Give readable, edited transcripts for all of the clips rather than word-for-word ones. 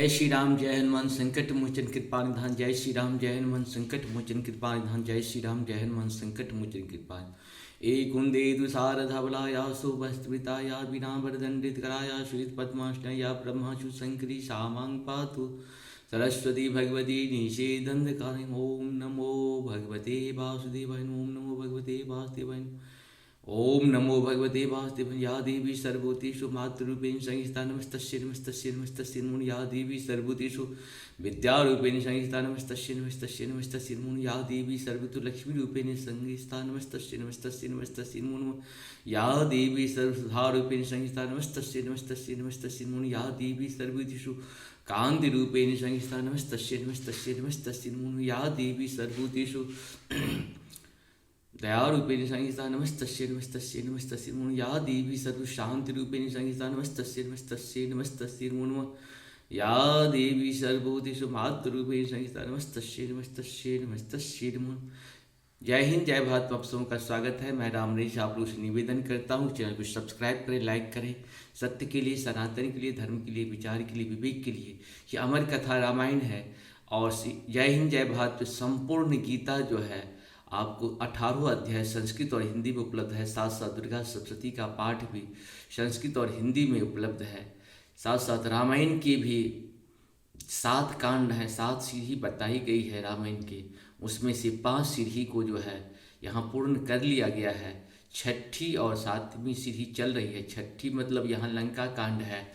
जय श्री राम जय हनुमान संकट मोचन कृपा निधान। जय श्री राम जय हनुमान संकट मोचन कृपा निधान। जय श्री राम जय हनुमान संकट मोचन कृपा। एक कुंदे तुषार धवलाया सुभस्त्रिताया बिना वरदंडित कराया श्वेत पद्माष्टया ब्रह्माशु शंकरी सामांग पातु सरस्वती भगवती निषेधंधकारि। ओम नमो भगवते वासुदेवाय। ओम नमो भगवते वासुदेवाय। ओम नमो भगवते वासुदेवाय। या देवी सर्वभूतेषु मातृरूपेण संस्थिता नमस्तस्यै नमस्तस्यै नमस्तस्यै नमो। या देवी सर्वभूतेषु विद्यारूपेण संस्थिता नमस्तस्यै नमस्तस्यै नमस्तस्यै नमो। या देवी सर्वतो लक्ष्मीरूपेण संस्थिता नमस्तस्यै नमस्तस्यै नमस्तस्यै नमो। या देवी सर्वसुधारूपेण संस्थिता नमस्तस्यै नमस्तस्यै नमस्तस्यै नमो। या देवी सर्वभूतेषु कान्तिरूपेण संस्थिता नमस्तस्यै नमस्तस्यै नमस्तस्यै नमो। या देवी सर्वभूतेषु दयारूपेण संहिता नमस्तस्यै नमस्तस्यै नमस्तस्यै नमो। या देवी सर्वशान्तिरूपेण संहिता नमस्तस्यै नमस्तस्यै नमस्तस्यै नमो। या देवी सर्वभूतेषु मातृरूपेण संहिता नमस्तस्यै नमस्तस्यै नमस्तस्यै नमो। जय हिंद जय भारत। आप सबों का स्वागत है। मैं राम नरेश आप लोगों से निवेदन करता हूँ चैनल को सब्सक्राइब करें, लाइक करें। सत्य के लिए, सनातन के लिए, धर्म के लिए, विचार के लिए, विवेक के लिए ये अमर कथा रामायण है। और जय हिंद जय भारत संपूर्ण गीता जो है आपको 18 अध्याय संस्कृत और हिंदी में उपलब्ध है। साथ साथ दुर्गा सप्तशती का पाठ भी संस्कृत और हिंदी में उपलब्ध है। साथ साथ रामायण की भी 7 कांड हैं, 7 सीढ़ी बताई गई है रामायण के। उसमें से 5 सीढ़ी को जो है यहाँ पूर्ण कर लिया गया है। 6ठी और 7वीं सीढ़ी चल रही है। 6ठी मतलब यहाँ लंका कांड है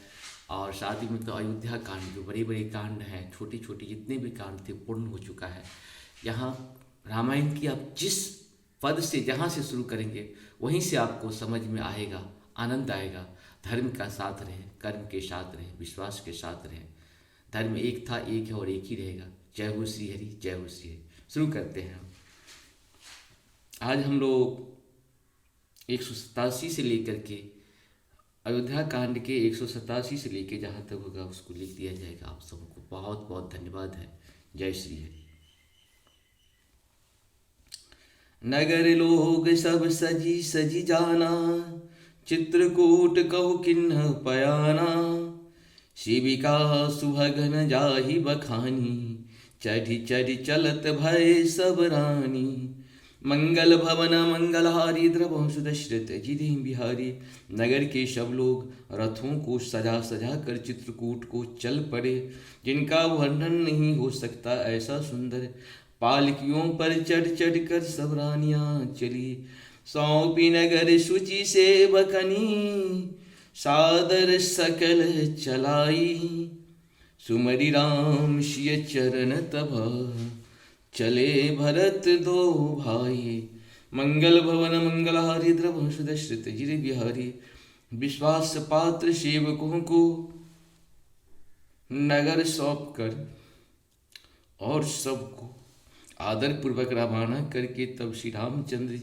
और 7वीं मतलब अयोध्या कांड। जो बड़े बड़े कांड हैं, छोटे छोटे जितने भी कांड थे पूर्ण हो चुका है। यहाँ रामायण की आप जिस पद से जहाँ से शुरू करेंगे वहीं से आपको समझ में आएगा, आनंद आएगा। धर्म का साथ रहे, कर्म के साथ रहे, विश्वास के साथ रहे। धर्म एक था, एक है और एक ही रहेगा। जय हो श्री हरि, जय हो श्री हरि। शुरू करते हैं। आज हम लोग 187 से लेकर के अयोध्या कांड के 187 से लेकर जहाँ तक होगा उसको लिख दिया जाएगा। आप सबको बहुत बहुत धन्यवाद है। जय श्री हरि। नगर लोग सब सजी सजी जाना, चित्रकूट कहु किन्ह पयाना। शिविका सुभगन जाहि बखानी, चढ़ी चढ़ी चलत भय सब रानी। मंगल भवन मंगलहारी द्रवंश दशरथ जिधि बिहारी। नगर के सब लोग रथों को सजा सजा कर चित्रकूट को चल पड़े, जिनका वर्णन नहीं हो सकता ऐसा सुंदर। पालकियों पर चढ़ चढ़ कर सब रानियां चली, सौंपी नगर शुचि से बकनी। सादर सकल चलाई, सुमरि राम सिय चरण तब। चले भरत दो भाई, मंगल भवन मंगलहारी द्रवंश दशरथ जिधि बिहारी। विश्वास पात्र सेवकों को नगर सौंप कर और सबको आदर पूर्वक रवाना करके तब श्री रामचंद्र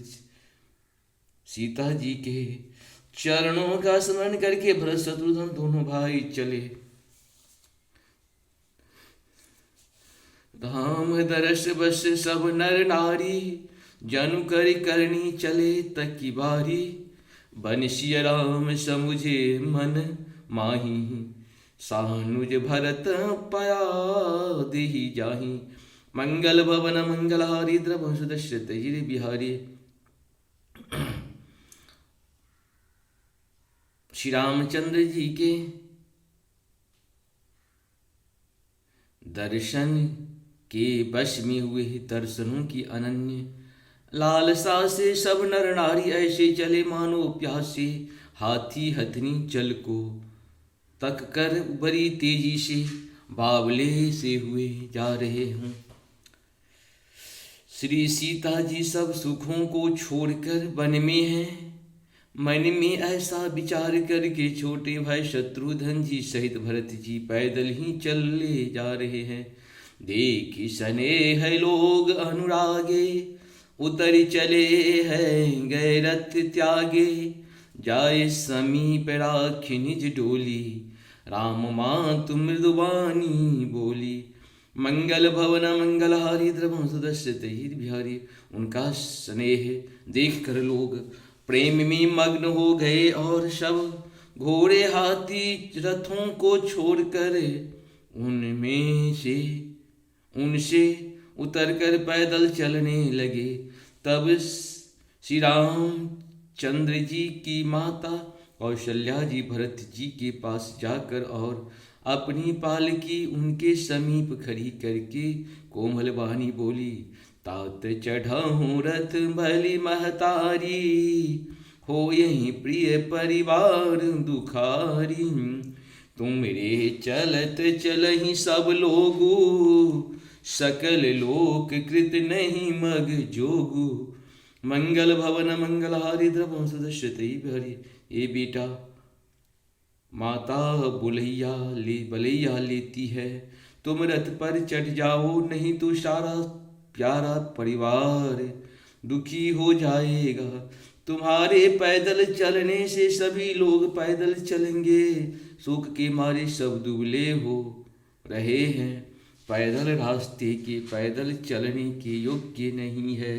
सीता जी के चरणों का स्मरण करके भरत शत्रुघ्न दोनों भाई चले। धाम दरस बस सब नर नारी, जनु करि करनी चले तक की बारी। बन सिय राम समुझे मन माही, सानुज भरत पया देहि जाहि। मंगल भवन मंगलहारी द्रवंश दशरथ जिधि बिहारी। श्री रामचंद्र जी के दर्शन के वश में हुए दर्शनों की अनन्य लालसा से सब नर नारी ऐसे चले मानो प्यासे। हाथी हथनी जल को तक कर बड़ी तेजी से बावले से हुए जा रहे हों। श्री सीता जी सब सुखों को छोड़कर वन में हैं। मन में ऐसा विचार करके छोटे भाई शत्रुघ्न जी सहित भरत जी पैदल ही चले जा रहे हैं। देखी सने है लोग अनुरागे, उतर चले हैं गए रथ त्यागे। जाए समीप राखी निज डोली, राम माँ तुम मृदुबानी बोली। मंगल भवन मंगलहारी द्रवंश दशरथ जिधि बिहारी। उनका स्नेह देख कर लोग प्रेम में मग्न हो गए और सब घोड़े हाथी रथों को छोड़कर उनसे उतरकर पैदल चलने लगे। तब श्री राम चंद्र जी की माता कौशल्या जी भरत जी के पास जाकर और अपनी पालकी उनके समीप खड़ी करके कोमल वाणी बोली, तात चढ़ाऊं रथ भली महतारी, हो यही प्रिय परिवार दुखारी, तुमरे चलत चलहि सब लोगु, सकल लोक कृत नहीं मग जोगु, मंगल भवन मंगलहारी द्रवं सदस्यते हरि। ये बेटा, माता बलैया लेती है, तुम रथ पर चढ़ जाओ, नहीं तो सारा प्यारा परिवार दुखी हो जाएगा। तुम्हारे पैदल चलने से सभी लोग पैदल चलेंगे, सुख के मारे सब दुबले हो रहे हैं, पैदल रास्ते के पैदल चलने के योग्य नहीं है।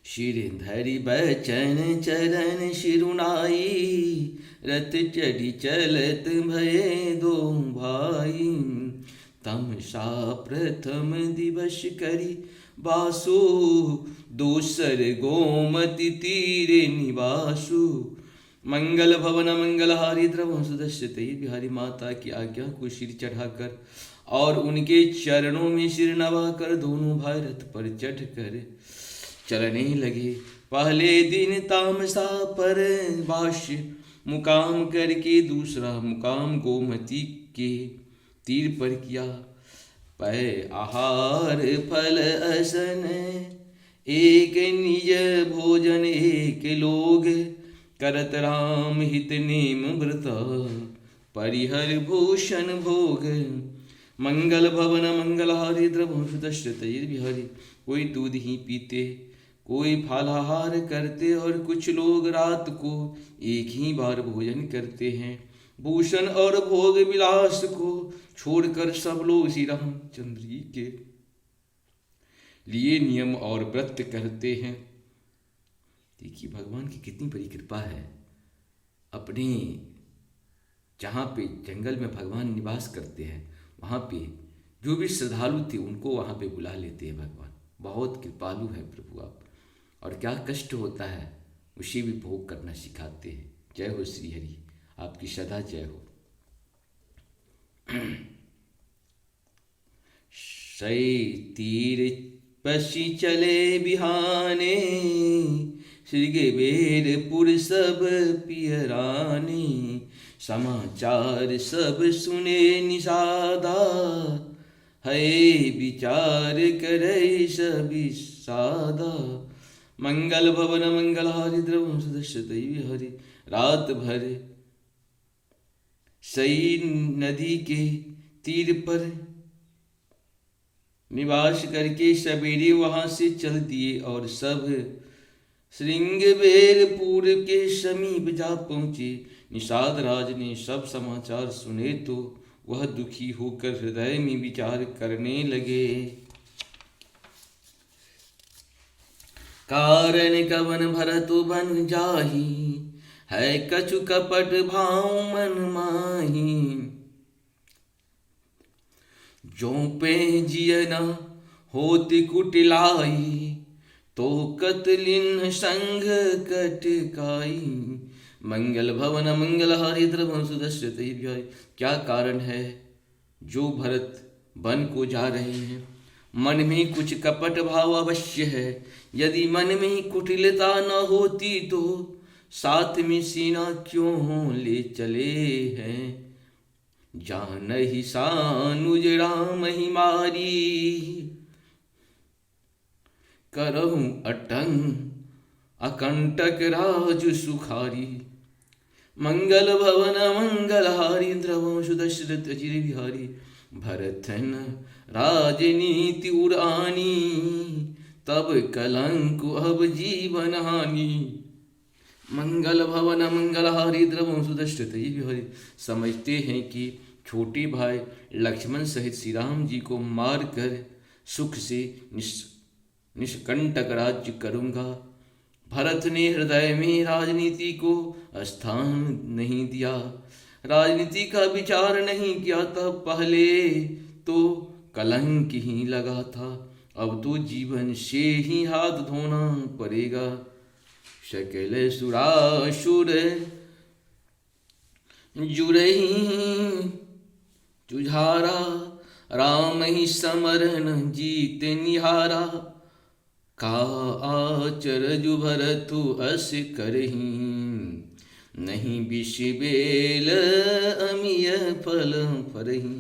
शिरधरि बचन चरण शिरुनाई, रथ चढ़ी चलत भये दो भाई, तमसा प्रथम दिवस करी बासु, दूसर गोमति तीरे निवासु, मंगल भवन मंगलहारी द्रवं सदस्यते बिहारी। माता की आज्ञा को सिर चढ़ाकर और उनके चरणों में सिर नवाकर दोनों भाई रथ पर चढ़कर चलने लगे। पहले दिन तामसा पर बाश मुकाम करके दूसरा मुकाम गोमती के तीर पर किया। पै आहार फल असन एक निज भोजन एक लोग, करत राम हित नेम व्रत परिहर भूषण भोग, मंगल भवन मंगलहारी द्रवं सुदश्यते बिहारी। कोई दूध ही पीते, कोई फालाहार करते और कुछ लोग रात को एक ही बार भोजन करते हैं। भूषण और भोग विलास को छोड़कर सब लोग श्री रामचंद्र जी के लिए नियम और व्रत करते हैं। देखिए भगवान की कितनी बड़ी कृपा है। अपने जहाँ पे जंगल में भगवान निवास करते हैं वहाँ पे जो भी श्रद्धालु थे उनको वहाँ पे बुला लेते हैं भगवान। बहुत कृपालु है प्रभु आप। और क्या कष्ट होता है उसे भी भोग करना सिखाते हैं। जय हो श्री हरि, आपकी सदा जय हो। सई तीर पशी चले बिहाने, श्रीगेबेरपुर सब पियराने, समाचार सब सुने निषादा, है विचार करे सभी सादा, मंगल भवन मंगलहारी द्रवं सदस्यते हरि। रात भर सई नदी के तीर पर निवास करके सवेरे वहां से चल दिए और सब श्रृंगबेरपुर के समीप जा पहुंचे। निषाद राज ने सब समाचार सुने तो वह दुखी होकर हृदय में विचार करने लगे। कारण कवन भरतु बन जाही, है कछु कपट भाव मन माही, जो पे जियना होति कुटिलाई, तो कतलिन संग कटकाई, मंगल भवन मंगलहारी द्रवं सुदस्यते भय। क्या कारण है जो भरत वन को जा रहे हैं? मन में कुछ कपट भाव अवश्य है। यदि मन में कुटिलता न होती तो साथ में सीना क्यों ले चले हैं? जान ही सानुज राम ही मारी, करहूं अटंग अकंटक राज सुखारी, मंगल भवन मंगलहारी द्रवं सुदशरथ अचिर बिहारी। भरतन राजनीति उड़ानी, तब कलंक अब जीवन हानि, मंगल भवन मंगलहारी द्रवं सुदशरथ बिहारी। समझते हैं कि छोटे भाई लक्ष्मण सहित श्री राम जी को मार कर सुख से निष्कंटक राज्य करूंगा। भरत ने हृदय में राजनीति को स्थान नहीं दिया। राजनीति का विचार नहीं किया था पहले, तो कलंक ही लगा था। अब तो जीवन से ही हाथ धोना पड़ेगा। सकल सुरासुर जुरही जुझारा, राम ही समरन जीत निहारा। का आचर जुभरतु अस करही, नहीं विष बेल अमिय फल फरही।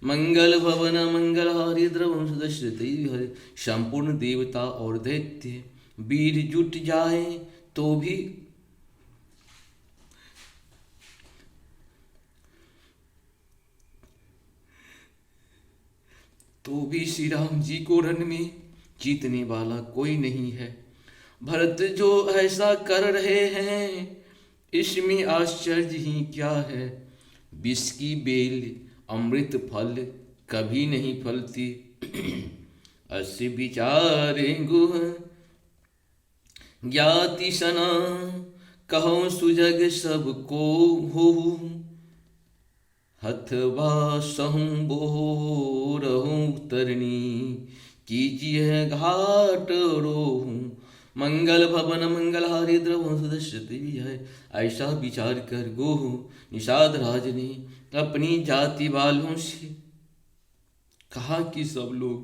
मंगल भवन मंगलहारी द्रवम सुदश्रुति हरे। संपूर्ण देवता और दैत्य वीर जुट जाए तो भी श्री राम जी को रण में जीतने वाला कोई नहीं है। भरत जो ऐसा कर रहे हैं, इसमें आश्चर्य ही क्या है। विष की बेल अमृत फल कभी नहीं फलती। अस विचारे गुह ज्ञाति सना, कहो सुजग सबको हो। हथवा सहूँ बोरहूँ तरनी, कीजिए घाट रोहूँ। मंगल भवन मंगलहारी द्रवों सुदश्रुति है। ऐसा विचार कर गोह निषाद राज ने अपनी जाति वालों से कहा कि सब लोग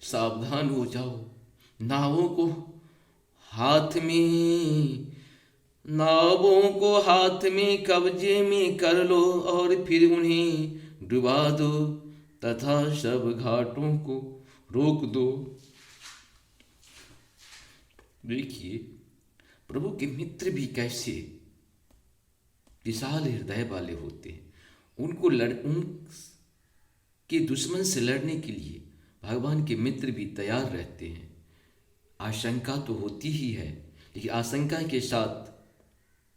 सावधान हो जाओ, नावों को हाथ में कब्जे में कर लो और फिर उन्हें डुबा दो तथा सब घाटों को रोक दो। देखिए प्रभु के मित्र भी कैसे विशाल हृदय वाले होते हैं। उनके दुश्मन से लड़ने के लिए भगवान के मित्र भी तैयार रहते हैं। आशंका तो होती ही है, लेकिन आशंका के साथ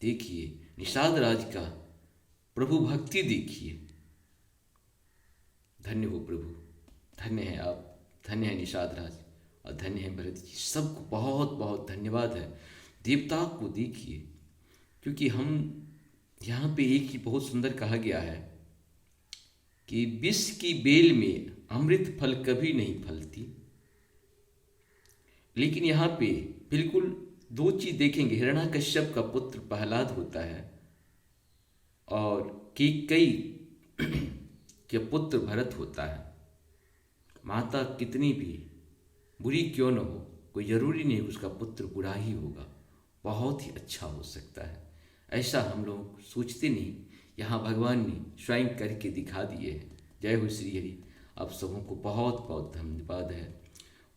देखिए निषाद राज का प्रभु भक्ति देखिए। धन्य हो प्रभु, धन्य है आप, धन्य है निषाद राज और धन्य है भरत जी। सबको बहुत बहुत धन्यवाद है। देवता को देखिए, क्योंकि हम यहाँ पे एक ही बहुत सुंदर कहा गया है कि विष की बेल में अमृत फल कभी नहीं फलती। लेकिन यहाँ पे बिल्कुल दो चीज देखेंगे। हिरण्याकश्यप का पुत्र प्रहलाद होता है और कैकेयी के पुत्र भरत होता है। माता कितनी भी बुरी क्यों न हो, कोई जरूरी नहीं उसका पुत्र बुरा ही होगा, बहुत ही अच्छा हो सकता है। ऐसा हम लोग सोचते नहीं, यहाँ भगवान ने स्वयं करके दिखा दिए हैं। जय हो श्री हरि। आप सबों को बहुत बहुत धन्यवाद है।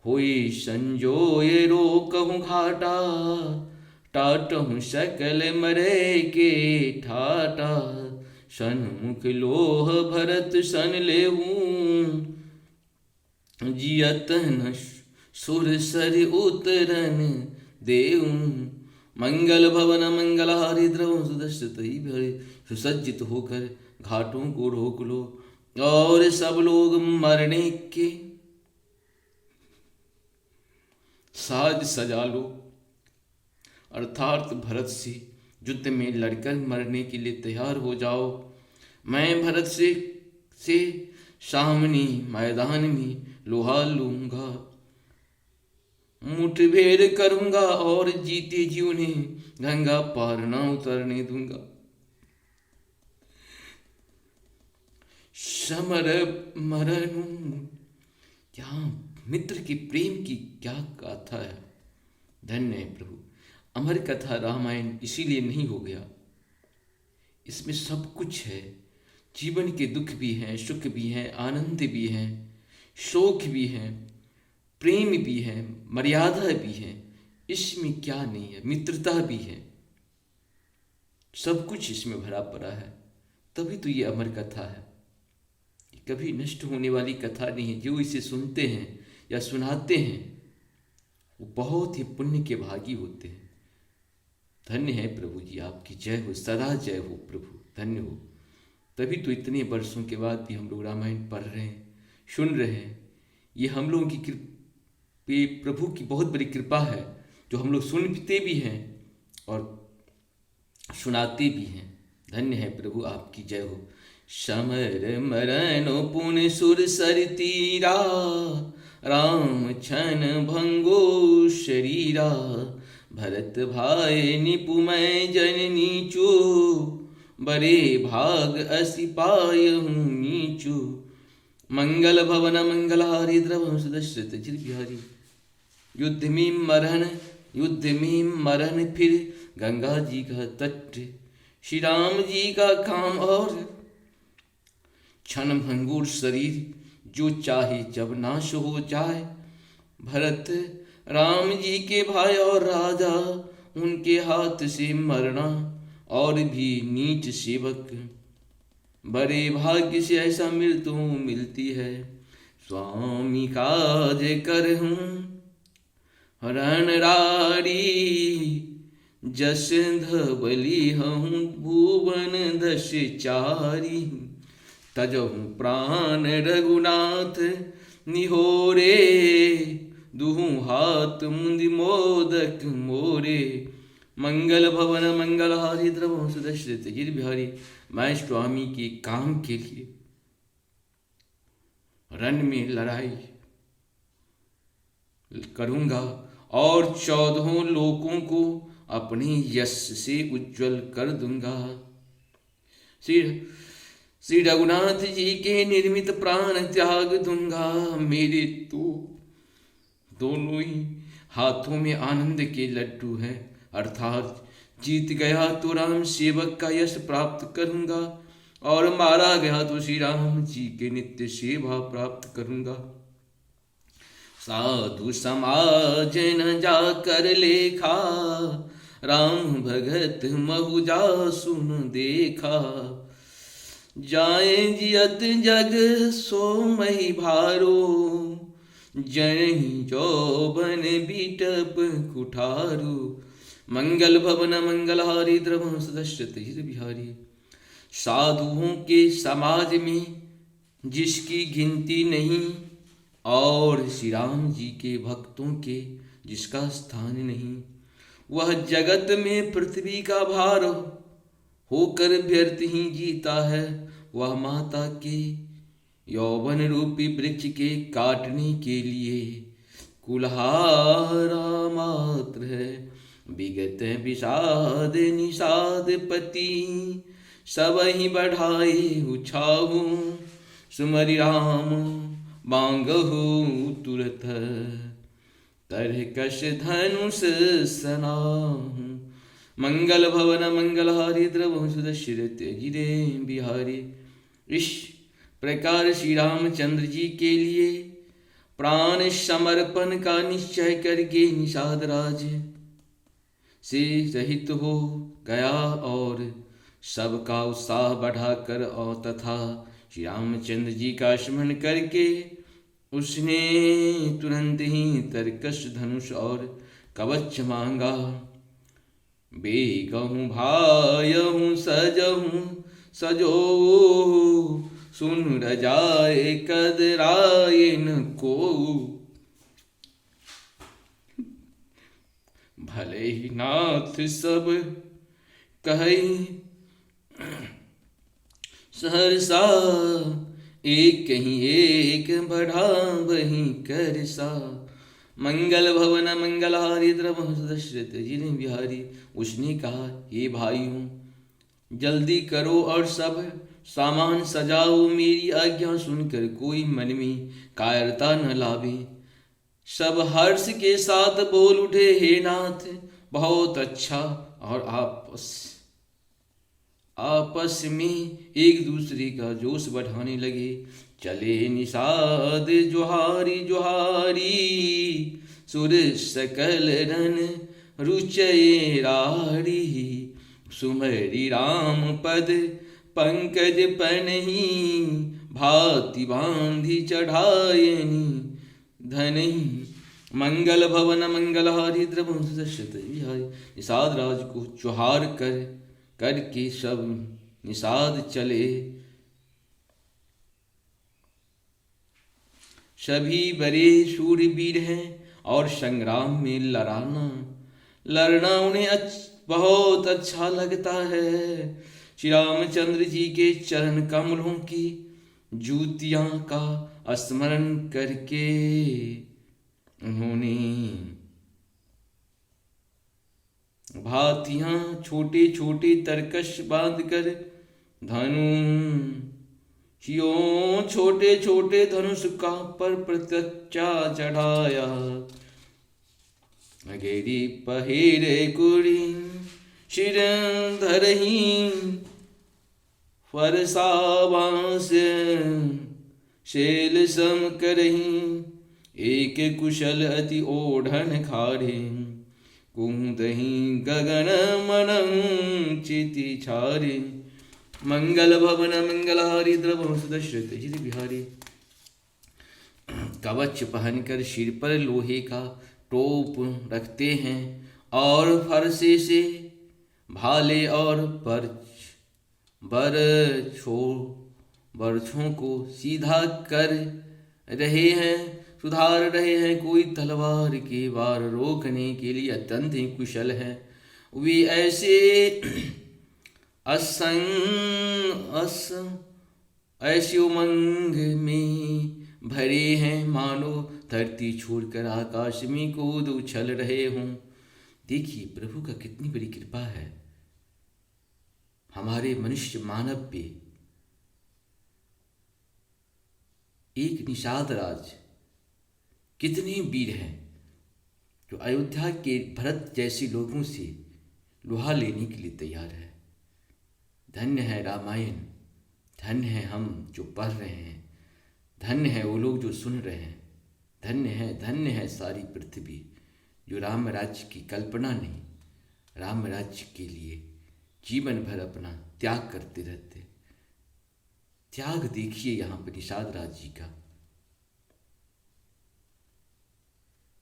होई संजोय रोकहूँ घाटा, टाटहूँ सकल मरे के ठाटा। सन्मुख लोह भरत सन लेहूँ, जियत न सुर सर उतरन देऊँ। मंगल भवन मंगलहारी द्रव सुदश्रुति भरे। सुसज्जित होकर घाटों को रोक लो और सब लोग मरने के साज सजा लो। अर्थात भरत से युद्ध में लड़कर मरने के लिए तैयार हो जाओ। मैं भरत से सामने मैदान में लोहा लूंगा, मुठभेड़ करूंगा और जीते जी उन्हें गंगा पार न उतरने दूंगा। समर मरनु, यहाँ मित्र के प्रेम की क्या गाथा है। धन्य है प्रभु। अमर कथा रामायण इसीलिए नहीं हो गया, इसमें सब कुछ है। जीवन के दुख भी हैं, सुख भी हैं, आनंद भी हैं, शोक भी हैं, प्रेम भी है, मर्यादा भी है। इसमें क्या नहीं है, मित्रता भी है, सब कुछ इसमें भरा पड़ा है। तभी तो ये अमर कथा है, कभी नष्ट होने वाली कथा नहीं है। जो इसे सुनते हैं या सुनाते हैं वो बहुत ही पुण्य के भागी होते हैं। धन्य है प्रभु जी, आपकी जय हो, सदा जय हो प्रभु, धन्य हो। तभी तो इतने वर्षों के बाद भी हम लोग रामायण पढ़ रहे हैं, सुन रहे हैं। ये हम लोगों की प्रभु की बहुत बड़ी कृपा है, जो हम लोग सुनते भी हैं और सुनाते भी हैं। धन्य है प्रभु, आपकी जय हो। समर मरण पुण्य सुर सर तीरा, राम छन भंगो शरीरा। भरत भाई निपुमय जन नीचो, बड़े भाग असि पायहु नीचो। मंगल भवन मंगलहारी द्रवंश दशरथ जिर बिहारी। युद्ध में मरण फिर गंगा जी का तट, श्री राम जी का काम और क्षण भंगुर शरीर, जो चाहे जब नाश हो जाए। भरत राम जी के भाई और राजा, उनके हाथ से मरना और भी नीच सेवक। बड़े भाग्य से ऐसा मृत्यु मिलती है। स्वामी काज करहूं रणरारी, जस धवली हूँ भुवन दश चारी। तजहु प्राण रघुनाथ निहोरे, दुहु हाथ मुंदि मोदक मोरे। मंगल भवन मंगलहारी द्रवंश दशरथ जिर बिहारी। मैं स्वामी के काम के लिए रण में लड़ाई करूंगा और 14 लोकों को अपने यश से उज्जवल कर दूंगा। श्री रघुनाथ जी के निर्मित प्राण त्याग दूंगा। मेरे तो दोनों ही हाथों में आनंद के लड्डू हैं, अर्थात जीत गया तो राम सेवक का यश प्राप्त करूंगा और मारा गया तो श्री राम जी के नित्य सेवा प्राप्त करूंगा। साधु समाज न जाकर लेखा, राम भगत महु जा सुन देखा। जाए जियत जग सो मही भारो, जही जौबन बीटप कुठारू। मंगल भवन मंगलहारी द्रवंश दशरथ जिर बिहारी। साधुओं के समाज में जिसकी गिनती नहीं और श्री राम जी के भक्तों के जिसका स्थान नहीं, वह जगत में पृथ्वी का भार होकर व्यर्थ ही जीता है। वह माता के यौवन रूपी वृक्ष के काटने के लिए कुल्हारा मात्र है। विगत विषाद निषाद पति, सब ही बढ़ाए उछाहू। सुमरि राम बांगहु तुरत, तरकश धनुष सनाहु। मंगल भवन मंगलहारी द्रवंश दशरथ जिरे बिहारी। इस प्रकार श्री रामचंद्र जी के लिए प्राण समर्पण का निश्चय करके निषाद राज से रहित हो गया और सबका उत्साह बढ़ाकर और तथा श्री रामचंद्र जी का स्मरण करके उसने तुरंत ही तरकश धनुष और कवच मांगा। बेगहूँ भायहूँ सजहूँ सजो, सुन रजाए कदरायन को। भले ही नाथ सब कहीं सहरसा, एक कहीं एक बढ़ा वहीं करसा। मंगल भवन मंगलहारी द्रवंश दशरथ जिर बिहारी। उसने कहा, हे भाइयों, जल्दी करो और सब सामान सजाओ। मेरी आज्ञा सुनकर कोई मन में कायरता न लावे। सब हर्ष के साथ बोल उठे, हे नाथ, बहुत अच्छा। और आपस में एक दूसरे का जोश बढ़ाने लगे। चले निषाद जोहारी जोहारी, सुर सकल रन रुचये रारी। सुमरि राम पद पंकज पनहि, भाति बांधि चढ़ायनि धनहि। मंगल भवन मंगलहारी द्रवंश दशरथ बिहारी। निषाद राज को चौहार करके सब निषाद चले। सभी बड़े शूरवीर हैं और संग्राम में लड़ना उन्हें बहुत अच्छा लगता है। श्री रामचंद्र जी के चरण कमलों की जूतियां का स्मरण करके उन्होंने भातियां छोटे छोटे तरकश बांध कर धनुषियों छोटे छोटे धनुष का पर प्रत्यक्षा चढ़ाया। अगेरी पहेरे कुड़ी शिर धरही फरसावास शेल सम करही। एक कुशल अति ओढ़न खाड़े कुंदही गगन मनम चिति छारे। मंगल भवन मंगलहारी द्रव सुदशरथ जित बिहारी। कवच पहनकर सिर पर लोहे का टोप रखते हैं और फरसे से भाले और बरछों को सीधा कर रहे हैं, सुधार रहे हैं। कोई तलवार के वार रोकने के लिए अत्यंत ही कुशल है। वे ऐसे ऐसे उमंग में भरे हैं मानो धरती छोड़कर आकाश में कूद उछल रहे हों। देखिए प्रभु का कितनी बड़ी कृपा है हमारे मनुष्य मानव पे। एक निषाद राज कितने वीर हैं जो अयोध्या के भरत जैसे लोगों से लोहा लेने के लिए तैयार है। धन्य है रामायण, धन्य है हम जो पढ़ रहे हैं, धन्य है वो लोग जो सुन रहे हैं, धन्य है सारी पृथ्वी जो राम राज्य की कल्पना नहीं, राम राज्य के लिए जीवन भर अपना त्याग करते रहते। त्याग देखिए यहाँ पर निषाद राज जी का,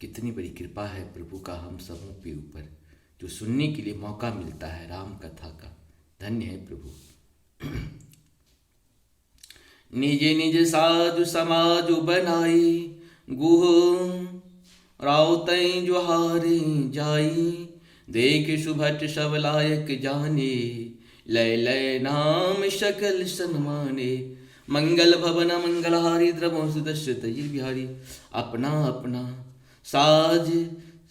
कितनी बड़ी कृपा है प्रभु का हम सबों पे ऊपर जो सुनने के लिए मौका मिलता है राम कथा का। धन्य है प्रभु। निज निज साधु समाज बनाई गुह राउतई जोहारे जाई। देख सुभट सब लायक जाने लय लय नाम शकल सन्माने। मंगल भवन मंगलहारी द्रवो सुदशरथ बिहारी। अपना अपना साज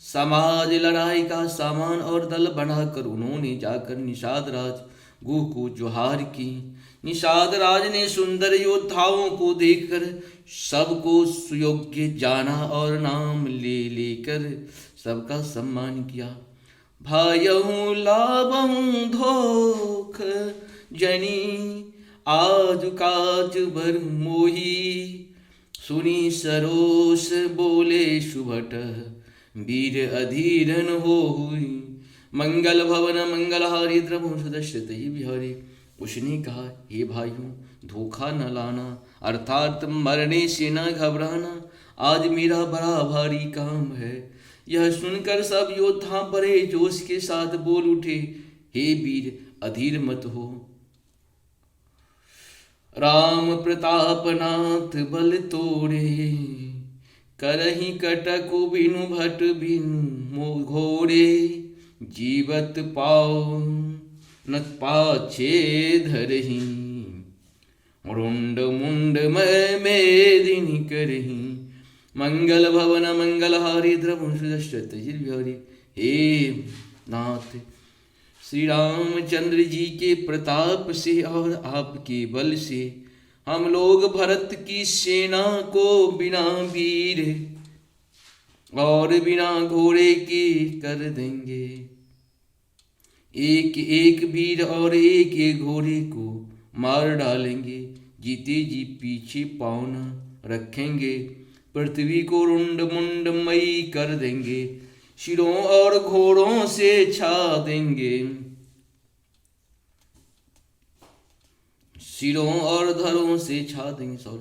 समाज लड़ाई का सामान और दल बनाकर उन्होंने जाकर निषाद राज गुह को जोहार की। निषाद राज ने सुंदर योद्धाओं को देखकर सबको सुयोग्य जाना और नाम ले लेकर सबका सम्मान किया। भायहूँ लाभहूँ धोख जनी आज काज बर मोही। सुनी सरोस बोले सुभट वीर अधीरन हो हुई। मंगल भवन मंगलहारी द्रवो सुदशरथ बिहारी। उसने कहा हे भाइयों धोखा न लाना अर्थात मरने से न घबराना। आज मेरा बड़ा भारी काम है। यह सुनकर सब योद्धा बड़े जोश के साथ बोल उठे हे वीर अधीर मत हो। राम प्रतापनाथ बल तोड़े करही कटकु बिनु भट बिनु घोड़े। जीवत पाओ न पाछे धरही रुंड मुंड मैं मेदिनी करही। मंगल भवन मंगलहारी द्रवो सुदशरथ बिहारी। हे नाथ श्री रामचंद्र जी के प्रताप से और आपके बल से हम लोग भरत की सेना को बिना वीर और बिना घोड़े के कर देंगे। एक एक वीर और एक एक घोड़े को मार डालेंगे। जीते जी पीछे पाँव न रखेंगे। पृथ्वी को रुंड मुंड मई कर देंगे। सिरों और घोड़ों से छा देंगे। सिरों और धरों से छा देंगे।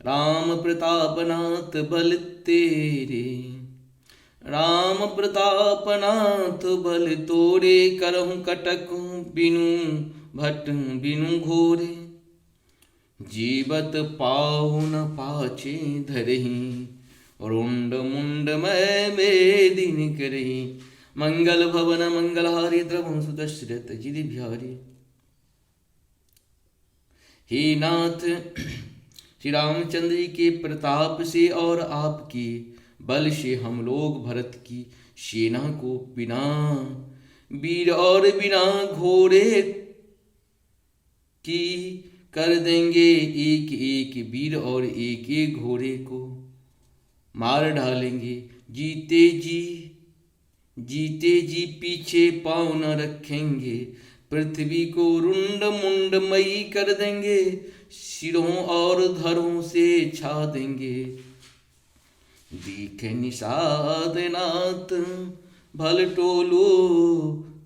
राम प्रतापनाथ बल तेरे राम प्रतापनाथ बल तोरे। करहूँ कटक बिनु भट बिनु घोरे। जीवत पाऊ न पाछे धरही रुंड मुंड मैं दिन करही, मंगल भवन मंगलहारी द्रवंसु दशरथ जी बिहारी। हे नाथ श्री रामचंद्र जी के प्रताप से और आपके बल से हम लोग भरत की सेना को बिना वीर और बिना घोड़े की कर देंगे, एक एक वीर और एक एक घोड़े को मार डालेंगे। जीते जी पीछे पाँव न रखेंगे, पृथ्वी को रुंड मुंडमयी कर देंगे, सिरों और धरों से छा देंगे। दीख निषाद नाथ भल टोलू,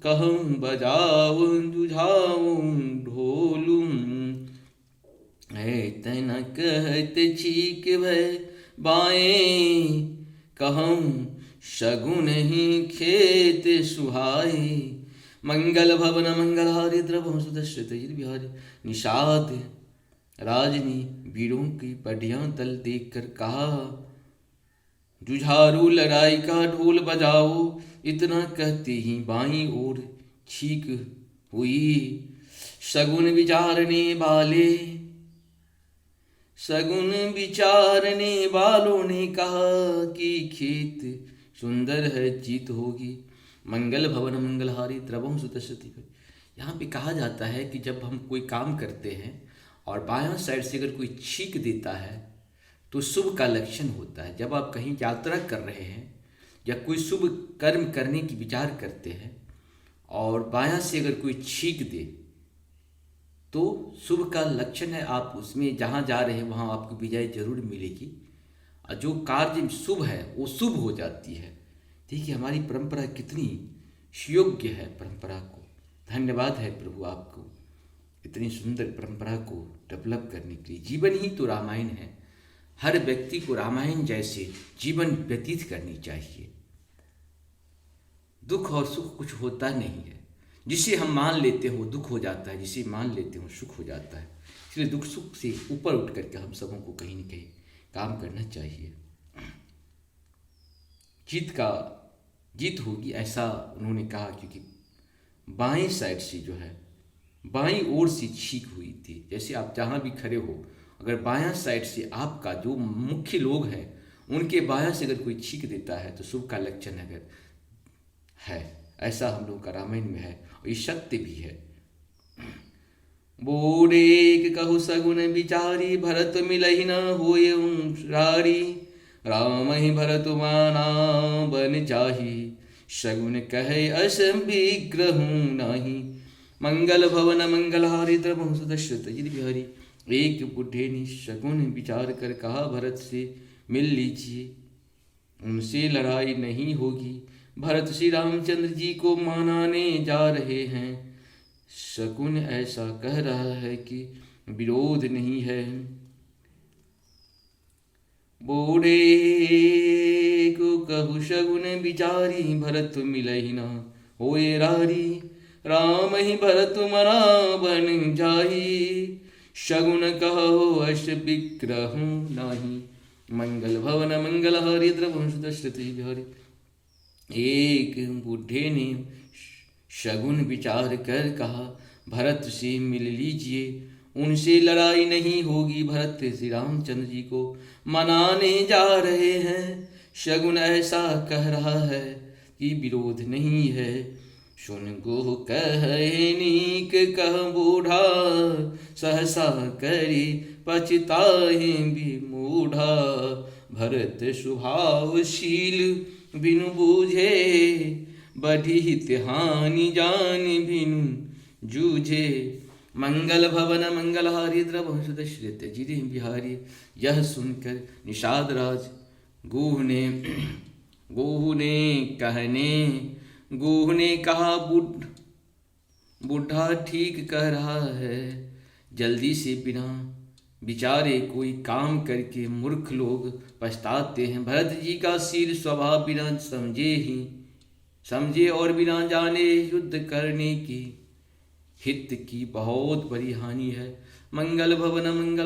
कहूँ बजाऊ जुझाऊं ढोलू। है तना कहत छीक भय बाएं, कहूँ शगुन ही खेत सुहाए। मंगल भवन मंगलहारी द्रवंसु दशरथ जी बिहारी। निषाद राज ने वीरों की पढ़ियां तल देख कर कहा, जुझारू लड़ाई का ढोल बजाओ। इतना कहते ही बाईं ओर छीक हुई। शगुन विचारने वालों ने कहा कि खेत सुंदर है, जीत होगी। मंगल भवन मंगलहारी द्रवंसु दशरथ। यहाँ पे कहा जाता है कि जब हम कोई काम करते हैं और बायां साइड से अगर कोई छींक देता है तो शुभ का लक्षण होता है। जब आप कहीं यात्रा कर रहे हैं या कोई शुभ कर्म करने की विचार करते हैं और बायां से अगर कोई छींक दे तो शुभ का लक्षण है। आप उसमें जहाँ जा रहे हैं वहाँ आपको विजय जरूर मिलेगी और जो कार्य शुभ है वो शुभ हो जाती है। देखिए हमारी परंपरा कितनी सुयोग्य है। परंपरा को धन्यवाद है प्रभु आपको, इतनी सुंदर परंपरा को डेवलप करने के लिए। जीवन ही तो रामायण है। हर व्यक्ति को रामायण जैसे जीवन व्यतीत करनी चाहिए। दुख और सुख कुछ होता नहीं है। जिसे हम मान लेते हो दुख हो जाता है, जिसे मान लेते हो सुख हो जाता है। इसलिए दुख सुख से ऊपर उठ करके हम सबों को कहीं न कहीं काम करना चाहिए। जीत होगी ऐसा उन्होंने कहा, क्योंकि बाएं साइड से जो है बाईं ओर से छींक हुई थी। जैसे आप जहाँ भी खड़े हो, अगर बायां साइड से आपका जो मुख्य लोग हैं उनके बायां से अगर कोई छींक देता है तो शुभ का लक्षण अगर है, ऐसा हम लोग का रामायण में है और ये सत्य भी है। बोरे कहु सगुन विचारी, भरत मिलहि न होय रारी। राम ही भरत माना बन जाही, शगुन कहे अस विग्रहूं नाही। मंगल भवन मंगलहारी द्रवंसु दशरथ जी बिहारी। एक बुढ़े ने शगुन विचार कर कहा, भरत से मिल लीजिए, उनसे लड़ाई नहीं होगी। भरत श्री रामचंद्र जी को मनाने जा रहे हैं। शकुन ऐसा कह रहा है कि विरोध नहीं है। बूढ़े को कहु शगुन विचारी, भरत मिलहि न होए रारी। राम ही भरत मना बन जाही, शगुन कहो अश विग्रहूं नाही। मंगल भवन मंगलहारी द्रवंसु दशरथ जी बिहारी। एक बूढ़े ने शगुन विचार कर कहा, भरत से मिल लीजिए, उनसे लड़ाई नहीं होगी। भरत श्री रामचंद्र जी को मनाने जा रहे हैं। शगुन ऐसा कह रहा है कि विरोध नहीं है। सुन गो कहे नीक कह बूढ़ा, सहसा करी पछताहि विमूढ़ा। भरत स्वभावशील बिनु बूझे, बढ़ी हित हानि जान बिनु जूझे। मंगल भवन मंगलहारी द्रवंसु दशरथ जी बिहारी। यह सुनकर निषाद राज गोह ने कहा, बूढ़ा ठीक कह रहा है। जल्दी से बिना विचारे कोई काम करके मूर्ख लोग पछताते हैं। भरत जी का शील स्वभाव बिना समझे और बिना जाने युद्ध करने की हित की बहुत बड़ी हानि है। मंगल भवन मंगल